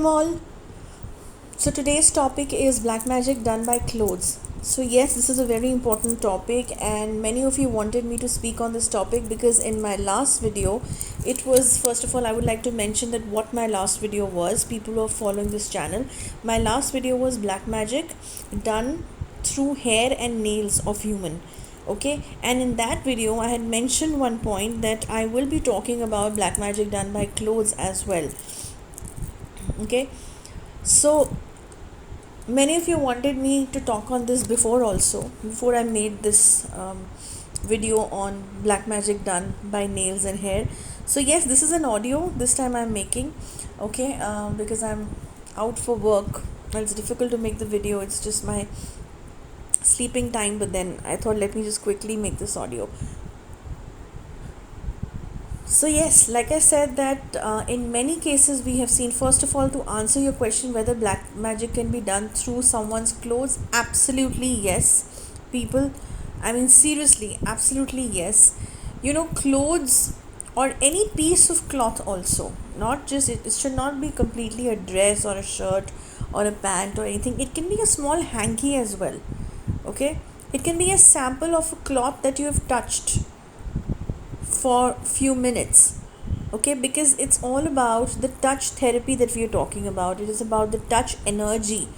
all. So today's topic is black magic done by clothes. So yes, this is a very important topic and many of you wanted me to speak on this topic because in my last video, it was, first of all, I would like to mention that what my last video was. People who are following this channel, my last video was black magic done through hair and nails of human. Okay, and in that video I had mentioned one point that I will be talking about black magic done by clothes as well. Okay, so many of you wanted me to talk on this before also, before I made this video on black magic done by nails and hair. So yes, this is an audio this time I'm making. Okay, because I'm out for work. Well, it's difficult to make the video, it's just my sleeping time, but then I thought let me just quickly make this audio. So yes, like I said that in many cases we have seen, first of all, to answer your question whether black magic can be done through someone's clothes, absolutely yes. People, I mean seriously, absolutely yes. Clothes or any piece of cloth also, not just it should not be completely a dress or a shirt or a pant or anything. It can be a small hanky as well. Okay, it can be a sample of a cloth that you have touched for few minutes. Okay, because it's all about the touch therapy that we are talking about. It is about the touch energy,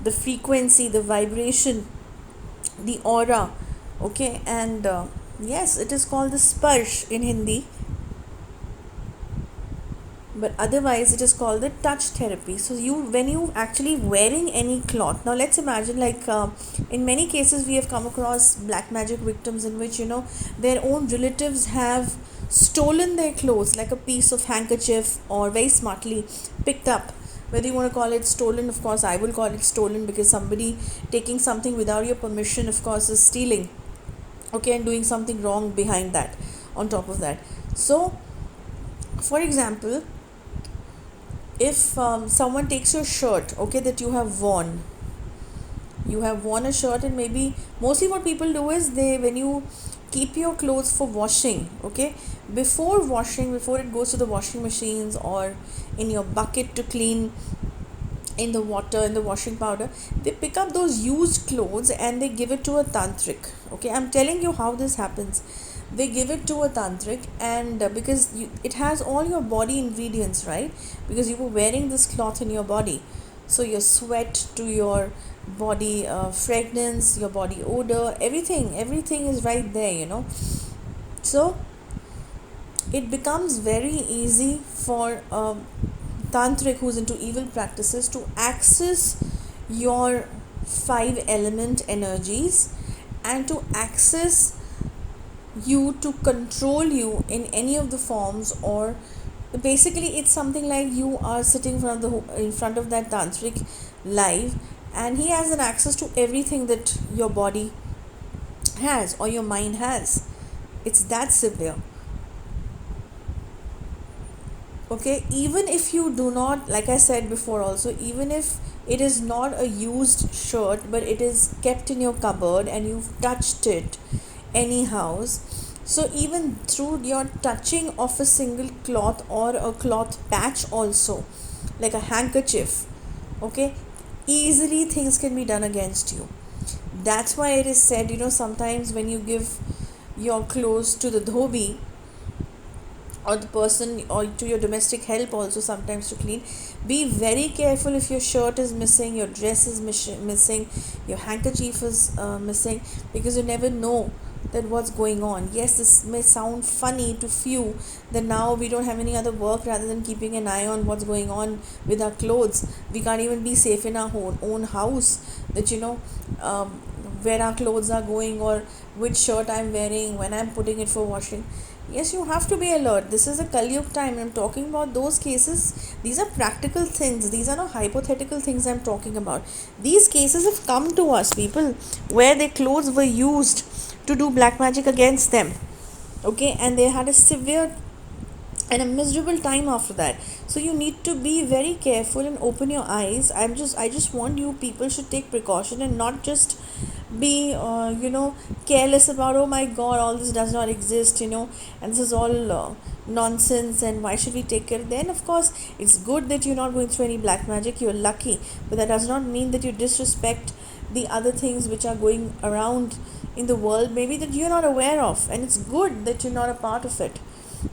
the frequency, the vibration, the aura. Okay, and yes, it is called the sparsh in Hindi, but otherwise it is called the touch therapy. So when you actually wearing any cloth, now let's imagine, like in many cases we have come across black magic victims in which their own relatives have stolen their clothes, like a piece of handkerchief, or very smartly picked up. Whether you want to call it stolen, of course I will call it stolen, because somebody taking something without your permission, of course, is stealing. Okay, and doing something wrong behind that, on top of that. So for example, if someone takes your shirt, okay, that you have worn a shirt, and maybe mostly what people do is, when you keep your clothes for washing, okay, before it goes to the washing machines or in your bucket to clean, in the water, in the washing powder, they pick up those used clothes and they give it to a tantric. Okay, I'm telling you how this happens. They give it to a tantric, and because it has all your body ingredients, right? Because you were wearing this cloth in your body, so your sweat to your body fragrance, your body odor, everything is right there. So it becomes very easy for tantric who's into evil practices to access your 5 element energies, and to access you, to control you in any of the forms. Or basically it's something like you are sitting in front of that tantric live, and he has an access to everything that your body has or your mind has. It's that severe. Okay, even if you do not, like I said before also, even if it is not a used shirt but it is kept in your cupboard and you've touched it anyhow, so even through your touching of a single cloth or a cloth patch also, like a handkerchief, okay, easily things can be done against you. That's why it is said, sometimes when you give your clothes to the dhobi, or the person, or to your domestic help also sometimes to clean, be very careful. If your shirt is missing, your dress is missing, your handkerchief is missing, because you never know that what's going on. Yes, this may sound funny to few, that now we don't have any other work rather than keeping an eye on what's going on with our clothes. We can't even be safe in our own house, that where our clothes are going, or which shirt I'm wearing, when I'm putting it for washing. Yes, you have to be alert. This is a Kalyug time. I'm talking about those cases. These are practical things. These are not hypothetical things I'm talking about. These cases have come to us, people, where their clothes were used to do black magic against them. Okay, and they had a severe and a miserable time after that. So you need to be very careful and open your eyes. I just want you people should take precaution and not just be careless about, oh my god, all this does not exist, and this is all nonsense and why should we take care, then of course it's good that you're not going through any black magic, you're lucky, but that does not mean that you disrespect the other things which are going around in the world, maybe that you're not aware of, and it's good that you're not a part of it.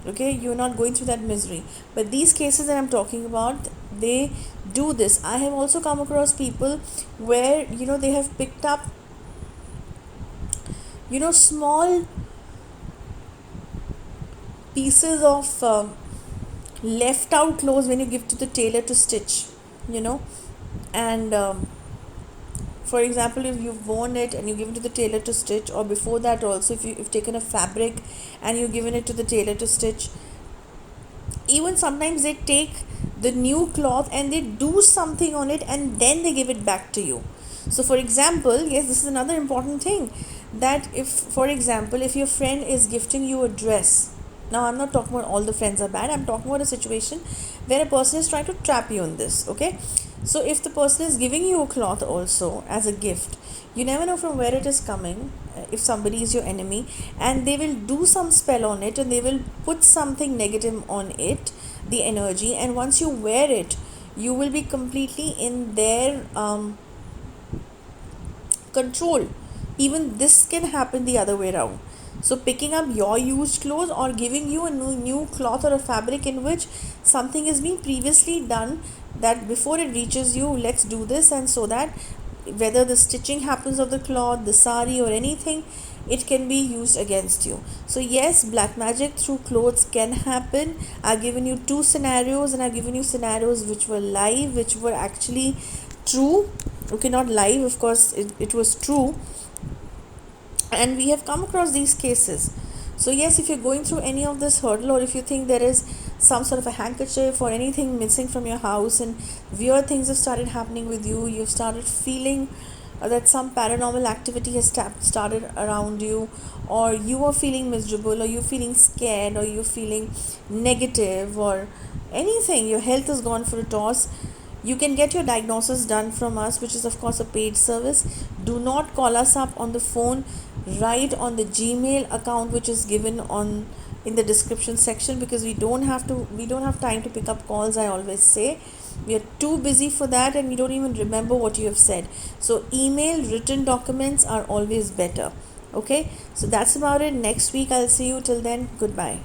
Okay, you're not going through that misery. But these cases that I'm talking about, they do this. I have also come across people where they have picked up small pieces of left out clothes when you give to the tailor to stitch, you know and for example, if you've worn it and you give it to the tailor to stitch, or before that also, if you've taken a fabric and you've given it to the tailor to stitch, even sometimes they take the new cloth and they do something on it and then they give it back to you. So for example, yes, this is another important thing, that if, for example, if your friend is gifting you a dress, now I'm not talking about all the friends are bad, I'm talking about a situation where a person is trying to trap you in this. Okay, so if the person is giving you a cloth also as a gift, you never know from where it is coming. If somebody is your enemy and they will do some spell on it and they will put something negative on it, the energy, and once you wear it, you will be completely in their control. Even this can happen the other way around. So picking up your used clothes or giving you a new cloth or a fabric in which something is being previously done, that before it reaches you, let's do this, and so that whether the stitching happens of the cloth, the sari or anything, it can be used against you. So yes, black magic through clothes can happen. I've given you two scenarios, and I've given you scenarios which were live, which were actually true. Okay, not live, of course, it was true, and we have come across these cases. So yes, if you're going through any of this hurdle, or if you think there is some sort of a handkerchief or anything missing from your house and weird things have started happening with you, you've started feeling that some paranormal activity has started around you, or you are feeling miserable, or you're feeling scared, or you're feeling negative, or anything, your health has gone for a toss, you can get your diagnosis done from us, which is of course a paid service. Do not call us up on the phone. Write on the Gmail account which is given on in the description section, because we don't have time to pick up calls. I always say we are too busy for that, and we don't even remember what you have said. So email, written documents are always better. Okay, so that's about it. Next week I'll see you. Till then, goodbye.